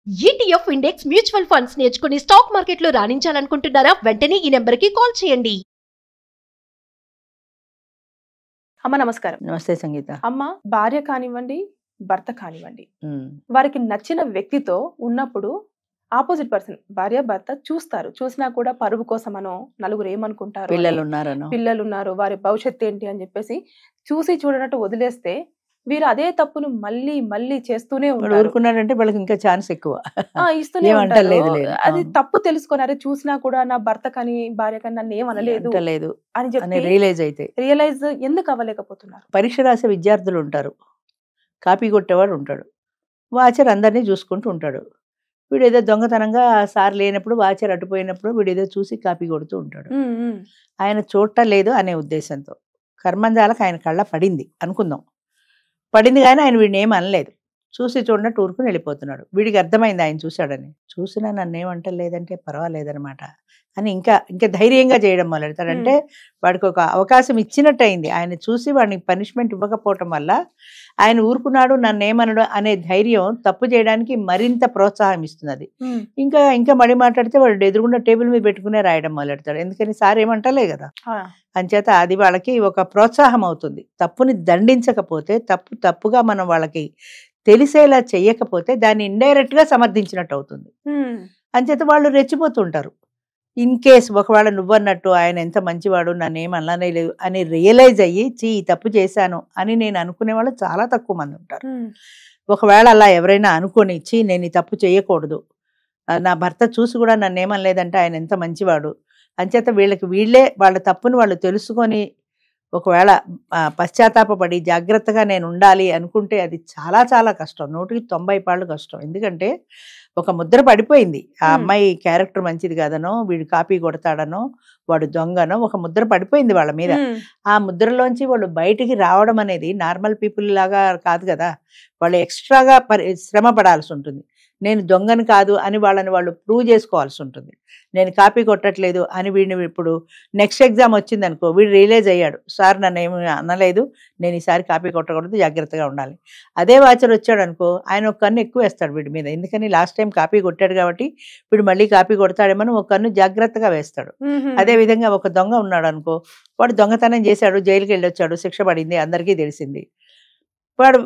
ETF index mutual funds నేర్చుకుని stock మార్కెట్లో రాణించాలనుకుంటున్నారా? వెంటనే ఈ నెంబర్కి కాల్ చేయండి. అమ్మ నమస్కారం. నమస్తే సంగీత. అమ్మ, భార్య కానివ్వండి, భర్త కానివ్వండి, వారికి నచ్చిన వ్యక్తితో ఉన్నప్పుడు ఆపోజిట్ పర్సన్ భార్య భర్త చూస్తారు. చూసినా కూడా పరువు కోసమనో, నలుగురు ఏమనుకుంటారు, పిల్లలు ఉన్నారు, వారి భవిష్యత్తు ఏంటి అని చెప్పేసి చూసి చూడనట్టు వదిలేస్తే వీరు అదే తప్పును మళ్ళీ మళ్ళీ చేస్తూనే ఊరుకున్నారంటే వాళ్ళకి ఇంకా ఛాన్స్ ఎక్కువ ఇస్తూనే ఉంటారు. అది తప్పు తెలుసుకున్నారే, చూసినా కూడా నా భర్త కానీ భార్య కానీ నన్ను ఏమనలేదు అని చెప్పి రియలైజ్ ఎందుకు అవ్వలేకపోతున్నారు? పరీక్ష రాసే విద్యార్థులు ఉంటారు, కాపీ కొట్టేవాడు ఉంటాడు, వాచర్ అందరినీ చూసుకుంటూ ఉంటాడు. వీడు ఏదో దొంగతనంగా సార్ లేనప్పుడు వాచర్ అటుపోయినప్పుడు వీడు ఏదో చూసి కాపీ కొడుతూ ఉంటాడు. ఆయన చూడటం లేదు అనే ఉద్దేశంతో కర్మంజాలకు ఆయన కళ్ళ పడింది అనుకుందాం. పడింది కానీ ఆయన వీడిని ఏం అనలేదు, చూసి చూడనట్టు ఊరుకుని వెళ్ళిపోతున్నాడు. వీడికి అర్థమైంది ఆయన చూశాడని. చూసినా నన్ను ఏమంటలేదంటే పర్వాలేదనమాట అని ఇంకా ఇంకా ధైర్యంగా చేయడం మొదలెడతాడంటే వాడికి ఒక అవకాశం ఇచ్చినట్టు అయింది. ఆయన చూసి వాడిని పనిష్మెంట్ ఇవ్వకపోవటం వల్ల ఆయన ఊరుకున్నాడు, నన్ను ఏమనడు అనే ధైర్యం తప్పు చేయడానికి మరింత ప్రోత్సాహం ఇస్తుంది. అది ఇంకా ఇంకా మడి మాట్లాడితే వాడు ఎదురుగుండా టేబుల్ మీద పెట్టుకునే రాయడం మొదలెడతాడు. ఎందుకని సార్ ఏమంటలే కదా. అంచేత అది వాళ్ళకి ఒక ప్రోత్సాహం అవుతుంది. తప్పుని దండించకపోతే, తప్పుగా మనం వాళ్ళకి తెలిసేలా చెయ్యకపోతే దాన్ని ఇండైరెక్ట్ గా సమర్థించినట్టు అవుతుంది. అంచేత వాళ్ళు రెచ్చిపోతుంటారు. ఇన్ కేస్ ఒకవేళ నువ్వన్నట్టు ఆయన ఎంత మంచివాడు, నన్ను ఏం అనలనే లేదు అని రియలైజ్ అయ్యి ఈ తప్పు చేశాను అని నేను అనుకునే వాళ్ళు చాలా తక్కువ మంది ఉంటారు. ఒకవేళ అలా ఎవరైనా అనుకొని నేను ఈ తప్పు చేయకూడదు, నా భర్త చూసి కూడా నన్ను ఏమనలేదంటే ఆయన ఎంత మంచివాడు, అంచేత వీళ్ళే వాళ్ళ తప్పును వాళ్ళు తెలుసుకొని ఒకవేళ పశ్చాత్తాపడి జాగ్రత్తగా నేను ఉండాలి అనుకుంటే అది చాలా చాలా కష్టం. 190 కష్టం. ఎందుకంటే ఒక ముద్ర పడిపోయింది. ఆ అమ్మాయి క్యారెక్టర్ మంచిది కాదనో, వీడు కాపీ కొడతాడనో, వాడు దొంగనో ఒక ముద్ర పడిపోయింది వాళ్ళ మీద. ఆ ముద్రలోంచి వాళ్ళు బయటికి రావడం అనేది నార్మల్ పీపుల్ లాగా కాదు కదా. వాళ్ళు ఎక్స్ట్రాగా శ్రమ పడాల్సి ఉంటుంది. నేను దొంగను కాదు అని వాళ్ళని వాళ్ళు ప్రూవ్ చేసుకోవాల్సి ఉంటుంది. నేను కాపీ కొట్టట్లేదు అని వీడిని ఇప్పుడు నెక్స్ట్ ఎగ్జామ్ వచ్చింది అనుకో, వీడు రియలైజ్ అయ్యాడు, సార్ నన్ను ఏమి అనలేదు, నేను ఈసారి కాపీ కొట్టకూడదు, జాగ్రత్తగా ఉండాలి. అదే వాచర్ వచ్చాడు అనుకో, ఆయన ఒక కన్ను ఎక్కువ వేస్తాడు వీడి మీద. ఎందుకని లాస్ట్ టైం కాపీ కొట్టాడు కాబట్టి వీడు మళ్ళీ కాపీ కొడతాడేమని ఒక కన్ను జాగ్రత్తగా వేస్తాడు. అదే విధంగా ఒక దొంగ ఉన్నాడు అనుకో, వాడు దొంగతనం చేశాడు, జైలుకి వెళ్ళొచ్చాడు, శిక్ష పడింది, అందరికీ తెలిసింది.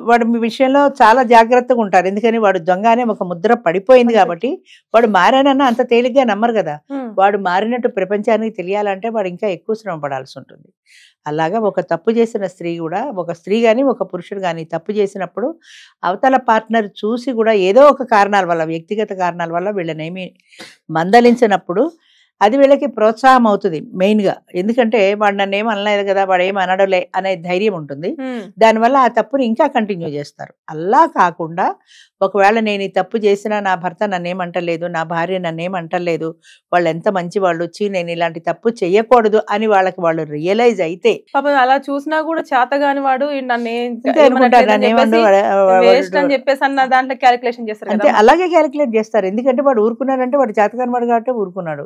వాడు మీ విషయంలో చాలా జాగ్రత్తగా ఉంటారు. ఎందుకని వాడు దొంగ అనే ఒక ముద్ర పడిపోయింది కాబట్టి. వాడు మారానన్నా అంత తేలిగ్గా నమ్మరు కదా. వాడు మారినట్టు ప్రపంచానికి తెలియాలంటే వాడు ఇంకా ఎక్కువ శ్రమ పడాల్సి ఉంటుంది. అలాగా ఒక తప్పు చేసిన స్త్రీ కూడా, ఒక స్త్రీ కానీ ఒక పురుషుడు కానీ తప్పు చేసినప్పుడు అవతల పార్ట్నర్ చూసి కూడా ఏదో ఒక కారణాల వల్ల, వ్యక్తిగత కారణాల వల్ల వీళ్ళనేమి మందలించినప్పుడు అది వీళ్ళకి ప్రోత్సాహం అవుతుంది మెయిన్గా. ఎందుకంటే వాడు నన్ను ఏం అనలేదు కదా, వాడు ఏం అనడలే అనే ధైర్యం ఉంటుంది. దానివల్ల ఆ తప్పుని ఇంకా కంటిన్యూ చేస్తారు. అలా కాకుండా ఒకవేళ నేను ఈ తప్పు చేసినా నా భర్త నన్నేమంటలేదు, నా భార్య నన్నేమంటలేదు, వాళ్ళు ఎంత మంచి వాళ్ళు, వచ్చి నేను ఇలాంటి తప్పు చెయ్యకూడదు అని వాళ్ళకి వాళ్ళు రియలైజ్ అయితే, అలా చూసినా కూడా చేతగాని వాడు అంటే అలాగే క్యాలిక్యులేట్ చేస్తారు. ఎందుకంటే వాడు ఊరుకున్నాడంటే వాడు చేతగాని వాడు కాబట్టి ఊరుకున్నాడు,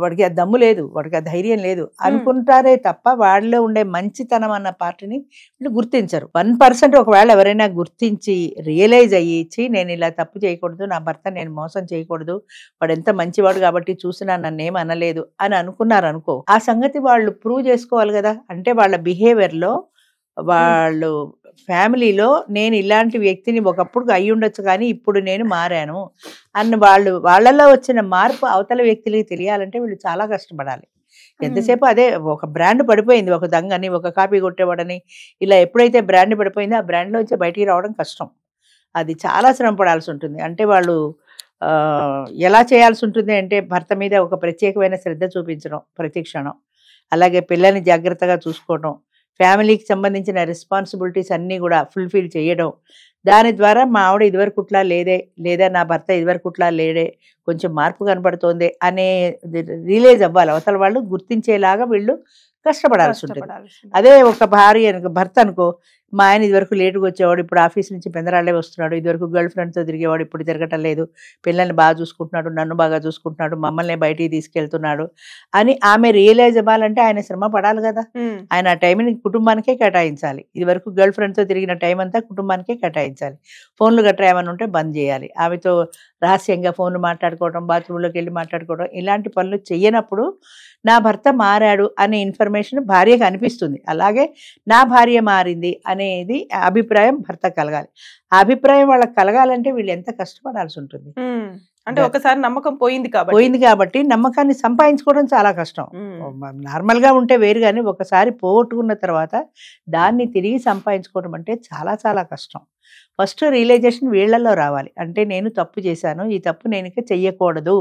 వాడికి ఆ దమ్ము లేదు, వాడికి ఆ ధైర్యం లేదు అనుకుంటారే తప్ప వాళ్ళలో ఉండే మంచితనం అన్న పార్టీని వీళ్ళు గుర్తించరు. 1% ఒకవేళ ఎవరైనా గుర్తించి రియలైజ్ అయ్యి నేను ఇలా తప్పు చేయకూడదు, నా భర్త నేను మోసం చేయకూడదు, వాడు ఎంత మంచివాడు కాబట్టి చూసినా నన్ను ఏం అనలేదు అని అనుకున్నారు అనుకో, ఆ సంగతి వాళ్ళు ప్రూవ్ చేసుకోవాలి కదా. అంటే వాళ్ళ బిహేవియర్లో, వాళ్ళు ఫ్యామిలీలో నేను ఇలాంటి వ్యక్తిని ఒకప్పుడు అయ్యి ఉండొచ్చు కానీ ఇప్పుడు నేను మారాను అన్న వాళ్ళలో వచ్చిన మార్పు అవతల వ్యక్తులకి తెలియాలంటే వీళ్ళు చాలా కష్టపడాలి. ఎంతసేపు అదే ఒక బ్రాండ్ పడిపోయింది, ఒక దొంగని, ఒక కాపీ కొట్టేవాడని, ఇలా ఎప్పుడైతే బ్రాండ్ పడిపోయిందో ఆ బ్రాండ్లో వచ్చి బయటికి రావడం కష్టం. అది చాలా శ్రమ పడాల్సి ఉంటుంది. అంటే వాళ్ళు ఎలా చేయాల్సి ఉంటుంది అంటే భర్త మీద ఒక ప్రత్యేకమైన శ్రద్ధ చూపించడం ప్రతి క్షణం, అలాగే పిల్లల్ని జాగ్రత్తగా చూసుకోవడం, ఫ్యామిలీకి సంబంధించిన రెస్పాన్సిబిలిటీస్ అన్నీ కూడా ఫుల్ఫిల్ చేయడం. దాని ద్వారా మా ఆవిడ ఇదివరకుట్లా లేదే, లేదా నా భర్త ఇదివరకుట్లా లేడే, కొంచెం మార్పు కనపడుతోంది అనే రియలైజ్ అవ్వాలి. అవతల వాళ్ళు గుర్తించేలాగా వీళ్ళు కష్టపడాల్సి ఉంటుంది. అదే ఒక భార్య అనుకో, భర్త అనుకో, మా ఆయన ఇదివరకు లేటుగా వచ్చేవాడు, ఇప్పుడు ఆఫీస్ నుంచి పెందరాళ్ళే వస్తున్నాడు, ఇదివరకు గర్ల్ ఫ్రెండ్తో తిరిగేవాడు, ఇప్పుడు తిరగటం లేదు, పిల్లల్ని బాగా చూసుకుంటున్నాడు, నన్ను బాగా చూసుకుంటున్నాడు, మమ్మల్ని బయటికి తీసుకెళ్తున్నాడు అని ఆమె రియలైజ్ అవ్వాలంటే ఆయన శ్రమ పడాలి కదా. ఆయన ఆ టైంని కుటుంబానికే కేటాయించాలి. ఇదివరకు గర్ల్ ఫ్రెండ్తో తిరిగిన టైం అంతా కుటుంబానికే కేటాయించాలి. ఫోన్లు గట్రా ఏమైనా ఉంటే బంద్ చేయాలి. ఆమెతో రహస్యంగా ఫోన్లు మాట్లాడుకోవడం, బాత్రూంలోకి వెళ్ళి మాట్లాడుకోవడం, ఇలాంటి పనులు చెయ్యనప్పుడు నా భర్త మారాడు అనే ఇన్ఫర్మేషన్ భార్యకు అనిపిస్తుంది. అలాగే నా భార్య మారింది అనేది అభిప్రాయం భర్త కలగాలి. ఆ అభిప్రాయం వాళ్ళకి కలగాలంటే వీళ్ళు ఎంత కష్టపడాల్సి ఉంటుంది. అంటే ఒకసారి నమ్మకం పోయింది కాబట్టి నమ్మకాన్ని సంపాదించుకోవడం చాలా కష్టం. నార్మల్ గా ఉంటే వేరు, కానీ ఒకసారి పోగొట్టుకున్న తర్వాత దాన్ని తిరిగి సంపాదించుకోవడం అంటే చాలా చాలా కష్టం. ఫస్ట్ రియలైజేషన్ వీళ్ళల్లో రావాలి. అంటే నేను తప్పు చేశాను, ఈ తప్పు నేను ఇక చెయ్యకూడదు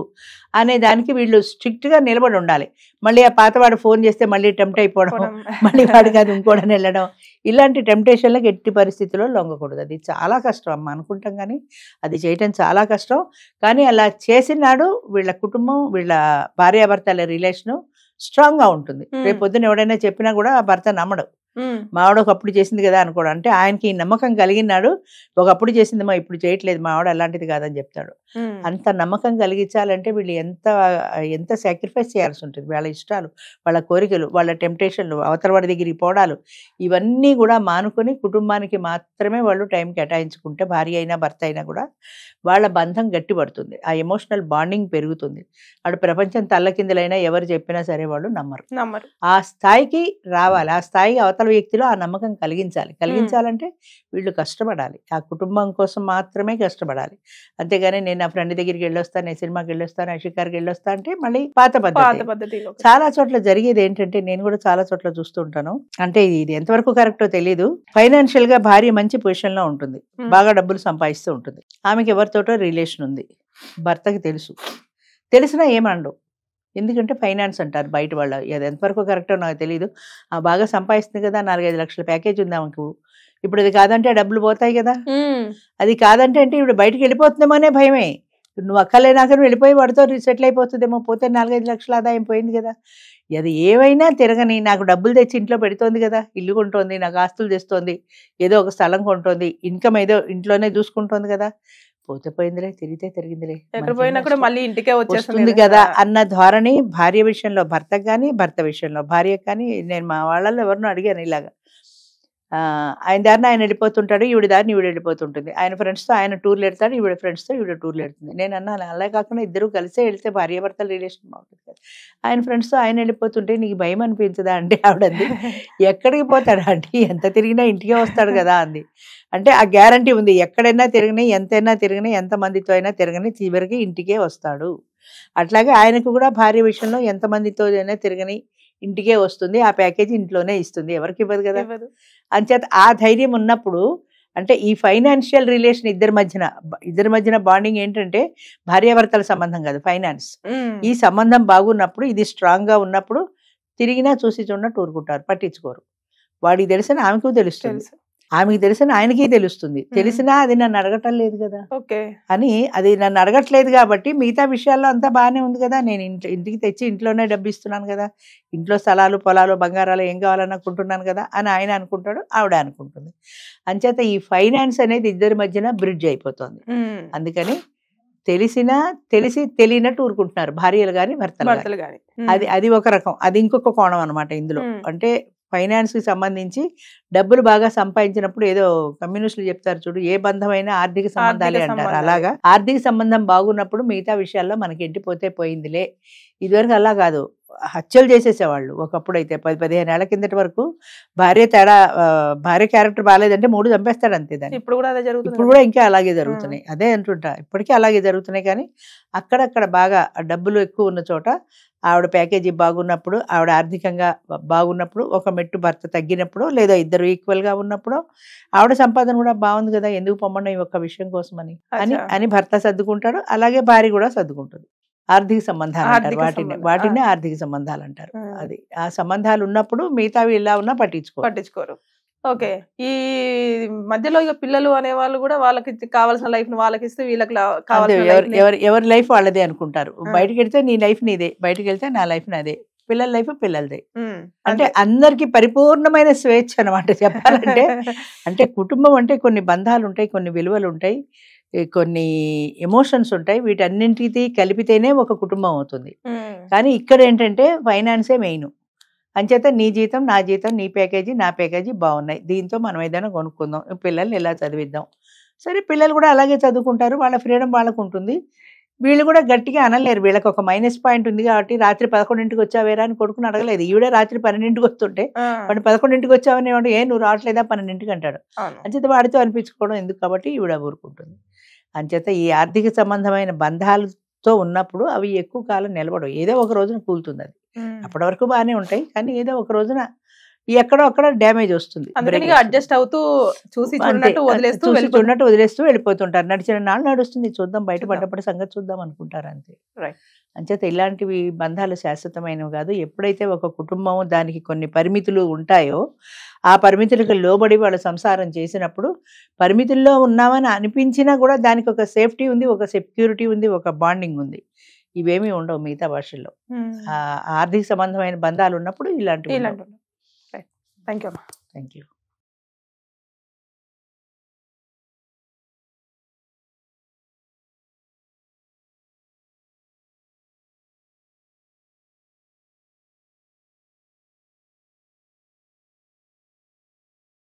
అనే దానికి వీళ్ళు స్ట్రిక్ట్ గా నిలబడి ఉండాలి. మళ్ళీ ఆ పాతవాడు ఫోన్ చేస్తే మళ్ళీ టెంప్ట్ అయిపోవడం, మళ్ళీ వాడికి అది ఇంకోడని వెళ్ళడం, ఇలాంటి టెంప్టేషన్లకు ఎట్టి పరిస్థితుల్లో లొంగకూడదు. అది చాలా కష్టం అమ్మ అనుకుంటాం, కానీ అది చేయటం చాలా కష్టం. కానీ అలా చేసినాడు వీళ్ళ కుటుంబం, వీళ్ళ భార్యాభర్తల రిలేషను స్ట్రాంగ్ గా ఉంటుంది. రేపు పొద్దున ఎవడైనా చెప్పినా కూడా ఆ భర్త నమ్మడు. మా ఆవిడ ఒకప్పుడు చేసింది కదా అనుకోవడం. అంటే ఆయనకి ఈ నమ్మకం కలిగినాడు, ఒకప్పుడు చేసిందమ్మా ఇప్పుడు చేయట్లేదు, మా ఆవిడ అలాంటిది కాదని చెప్తాడు. అంత నమ్మకం కలిగించాలంటే వీళ్ళు ఎంత సాక్రిఫైస్ చేయాల్సి ఉంటుంది. వాళ్ళ ఇష్టాలు, వాళ్ళ కోరికలు, వాళ్ళ టెంప్టేషన్లు, అవతల వాడి దగ్గరికి పోవడాలు, ఇవన్నీ కూడా మానుకొని కుటుంబానికి మాత్రమే వాళ్ళు టైం కేటాయించుకుంటే భార్య అయినా భర్త అయినా కూడా వాళ్ళ బంధం గట్టిపడుతుంది. ఆ ఎమోషనల్ బాండింగ్ పెరుగుతుంది. వాడు ప్రపంచం తల్లకిందులైనా ఎవరు చెప్పినా సరే వాళ్ళు నమ్మరు. ఆ స్థాయికి రావాలి. ఆ స్థాయికి అవతల వ్యక్తిలో ఆ నమ్మకం కలిగించాలంటే వీళ్ళు కష్టపడాలి. ఆ కుటుంబం కోసం మాత్రమే కష్టపడాలి. అంతేగాని నేను నా ఫ్రెండ్ దగ్గరికి వెళ్ళొస్తాను, నేను సినిమాకి వెళ్ళొస్తాను, షికార్కి వెళ్ళొస్తా అంటే మళ్ళీ పాత పద్ధతి. చాలా చోట్ల జరిగేది ఏంటంటే, నేను కూడా చాలా చోట్ల చూస్తూ ఉంటాను, అంటే ఇది ఎంతవరకు కరెక్టో తెలియదు. ఫైనాన్షియల్ గా భార్య మంచి పొజిషన్ లో ఉంటుంది, బాగా డబ్బులు సంపాదిస్తూ ఉంటుంది, ఆమెకి ఎవరితోటో రిలేషన్ ఉంది, భర్తకి తెలిసినా ఏమండవు. ఎందుకంటే ఫైనాన్స్ అంటారు బయట వాళ్ళు. అది ఎంతవరకు కరెక్టో నాకు తెలియదు. బాగా సంపాదిస్తుంది కదా, 4-5 లక్షల ప్యాకేజ్ ఉంది ఆమెకు, ఇప్పుడు అది కాదంటే డబ్బులు పోతాయి కదా. అది కాదంటే అంటే ఇప్పుడు బయటకు వెళ్ళిపోతుందేమో అనే భయమే. నువ్వు అక్కలేనాక వెళ్ళిపోయి వాడితో సెటిల్ అయిపోతుందేమో, పోతే 4-5 లక్షల ఆదాయం పోయింది కదా. అది ఏమైనా తిరగని, నాకు డబ్బులు తెచ్చి ఇంట్లో పెడుతోంది కదా, ఇల్లు కొంటోంది, నాకు ఆస్తులు తెస్తోంది, ఏదో ఒక స్థలం కొంటోంది, ఇన్కమ్ ఏదో ఇంట్లోనే చూసుకుంటోంది కదా, పోతే పోయిందిలే, తిరిగితే తిరిగిందిలే, ఎక్కడ పోయినా కూడా మళ్ళీ ఇంటికే వచ్చేస్తుంది కదా అన్న ధోరణి భార్య విషయంలో భర్తకు కానీ, భర్త విషయంలో భార్యకు కానీ. నేను మా వాళ్ళల్లో ఎవరినో అడిగాను ఇలాగా, ఆయన దారిని ఆయన వెళ్ళిపోతుంటాడు, ఈవిడ దారిని ఈవిడ వెళ్ళిపోతుంటుంది, ఆయన ఫ్రెండ్స్తో ఆయన టూర్లు వెళ్తాడు, ఈవిడ ఫ్రెండ్స్తో ఈవిడ టూర్లు వెళ్తుంది. నేను అన్నాను అలా కాకుండా ఇద్దరు కలిసే వెళ్తే భార్యాభర్తల రిలేషన్ బాగుంటుంది కదా. ఆయన ఫ్రెండ్స్తో ఆయన వెళ్ళిపోతుంటే నీకు భయం అనిపించదా అంటే ఆవిడంది, ఎక్కడికి పోతాడా అంటే ఎంత తిరిగినా ఇంటికే వస్తాడు కదా అంది. అంటే ఆ గ్యారంటీ ఉంది, ఎక్కడైనా తిరగని, ఎంతైనా తిరగని, ఎంతమందితో అయినా తిరగని, చివరికి ఇంటికే వస్తాడు. అట్లాగే ఆయనకు కూడా భార్య విషయంలో ఎంతమందితో అయినా తిరగని ఇంటికే వస్తుంది, ఆ ప్యాకేజీ ఇంట్లోనే ఇస్తుంది, ఎవరికి ఇవ్వదు కదా. అంచేత ఆ ధైర్యం ఉన్నప్పుడు, అంటే ఈ ఫైనాన్షియల్ రిలేషన్ ఇద్దరి మధ్యన బాండింగ్ ఏంటంటే భార్యాభర్తల సంబంధం కాదు, ఫైనాన్స్. ఈ సంబంధం బాగున్నప్పుడు, ఇది స్ట్రాంగ్ గా ఉన్నప్పుడు తిరిగినా చూసి చూడనట్టు ఊరుకుంటారు, పట్టించుకోరు. వాడికి తెలిసిన ఆమెకు తెలుస్తుంది, ఆమెకి తెలిసిన ఆయనకి తెలుస్తుంది, తెలిసినా అది నన్ను అడగటం లేదు కదా అని. అది నన్ను అడగట్లేదు కాబట్టి మిగతా విషయాల్లో అంతా బాగానే ఉంది కదా, నేను ఇంటికి తెచ్చి ఇంట్లోనే డబ్బు ఇస్తున్నాను కదా, ఇంట్లో స్థలాలు, పొలాలు, బంగారాలు ఏం కావాలనుకుంటున్నాను కదా అని ఆయన అనుకుంటాడు, ఆవిడ అనుకుంటుంది. అంచేత ఈ ఫైనాన్స్ అనేది ఇద్దరి మధ్యన బ్రిడ్జ్ అయిపోతుంది. అందుకని తెలిసి తెలియనట్టు ఊరుకుంటున్నారు భార్యలు కానీ భర్తలు కానీ. అది ఒక రకం, అది ఇంకొక కోణం అనమాట ఇందులో. అంటే ఫైనాన్స్ కి సంబంధించి డబ్బులు బాగా సంపాదించినప్పుడు, ఏదో కమ్యూనిస్టులు చెప్తారు చూడు, ఏ బంధమైనా ఆర్థిక సంబంధాలే అంటారు, అలాగా ఆర్థిక సంబంధం బాగున్నప్పుడు మిగతా విషయాల్లో మనకి ఎంటిపోతే పోయిందిలే. ఇదివరకు అలా కాదు, హత్యలు చేసేసేవాళ్ళు. ఒకప్పుడు అయితే 10-15 ఏళ్ల కిందటి వరకు భార్య క్యారెక్టర్ బాగాలేదంటే 3 చంపేస్తాడు అంతే దాన్ని. ఇప్పుడు కూడా ఇంకా అలాగే జరుగుతున్నాయి. అదే అంటుంటా, ఇప్పటికీ అలాగే జరుగుతున్నాయి. కానీ అక్కడక్కడ బాగా డబ్బులు ఎక్కువ ఉన్న చోట ఆవిడ ప్యాకేజీ బాగున్నప్పుడు, ఆవిడ ఆర్థికంగా బాగున్నప్పుడు, ఒక మెట్టు భర్త తగ్గినప్పుడు, లేదా ఇద్దరు ఈక్వల్ గా ఉన్నప్పుడు, ఆవిడ సంపాదన కూడా బాగుంది కదా, ఎందుకు పొమ్మడం ఈ ఒక్క విషయం కోసం అని భర్త సర్దుకుంటాడు. అలాగే భార్య కూడా సర్దుకుంటుంది. ఆర్థిక సంబంధాలు అంటారు వాటిని ఆర్థిక సంబంధాలు అంటారు. అది ఆ సంబంధాలు ఉన్నప్పుడు మిగతావి ఇలా ఉన్నా పట్టించుకోరు. ఓకే. ఈ మధ్యలో ఇక పిల్లలు అనే వాళ్ళు కూడా వాళ్ళకి కావాల్సిన లైఫ్ ను వాళ్ళకి ఇస్తే వీళ్ళకి ఎవరి లైఫ్ వాళ్ళదే అనుకుంటారు. బయటకు వెళ్తే నీ లైఫ్ నీదే, బయటకు వెళ్తే నా లైఫ్ నాదే, పిల్లల లైఫ్ పిల్లలదే. అంటే అందరికి పరిపూర్ణమైన స్వేచ్ఛ అనమాట చెప్పాలంటే. అంటే కుటుంబం అంటే కొన్ని బంధాలు ఉంటాయి, కొన్ని విలువలు ఉంటాయి, కొన్ని ఎమోషన్స్ ఉంటాయి, వీటన్నింటికి కలిపితేనే ఒక కుటుంబం అవుతుంది. కానీ ఇక్కడ ఏంటంటే ఫైనాన్సే మెయిన్. అంచేత నీ జీతం నా జీతం, నీ ప్యాకేజీ నా ప్యాకేజీ బాగున్నాయి, దీంతో మనం ఏదైనా కొనుక్కుందాం, పిల్లల్ని ఎలా చదివిద్దాం. సరే పిల్లలు కూడా అలాగే చదువుకుంటారు, వాళ్ళ ఫ్రీడమ్ వాళ్ళకు ఉంటుంది. వీళ్ళు కూడా గట్టిగా అనలేరు, వీళ్ళకి ఒక మైనస్ పాయింట్ ఉంది కాబట్టి రాత్రి 11ంటికి వచ్చావేరా అని కొడుకుని అడగలేదు. ఈవిడే రాత్రి 12ంటికి వస్తుంటే వాడు 11ంటికి వచ్చావని వాడు ఏ నువ్వు రావట్లేదా 12ంటికి అంటాడు. అంచేత వాడితో అనిపించుకోవడం ఎందుకు కాబట్టి ఈవిడ ఊరుకుంటుంది. అంచేత ఈ ఆర్థిక సంబంధమైన బంధాలతో ఉన్నప్పుడు అవి ఎక్కువ కాలం నిలబడవు, ఏదో ఒక రోజున కూలుతుంది. అది అప్పటి వరకు బాగానే ఉంటాయి, కానీ ఏదో ఒక రోజున ఎక్కడో అక్కడ డ్యామేజ్ వస్తుంది. అడ్జస్ట్ అవుతూ చూసి చూడనట్టు వదిలేస్తూ వెళ్ళిపోతుంటారు. నడిచిన నాళ్ళు నడుస్తుంది, చూద్దాం బయటపడ్డప్పుడు సంగతి చూద్దాం అనుకుంటారు అంతే. అంచేత ఇలాంటివి బంధాలు శాశ్వతమైనవి కాదు. ఎప్పుడైతే ఒక కుటుంబం దానికి కొన్ని పరిమితులు ఉంటాయో ఆ పరిమితులకు లోబడి వాళ్ళు సంసారం చేసినప్పుడు, పరిమితుల్లో ఉన్నామని అనిపించినా కూడా దానికి ఒక సేఫ్టీ ఉంది, ఒక సెక్యూరిటీ ఉంది, ఒక బాండింగ్ ఉంది. ఇవేమీ ఉండవు మిగతా భాషల్లో. ఆర్థిక సంబంధమైన బంధాలు ఉన్నప్పుడు ఇలాంటివి. Thank you. Thank you.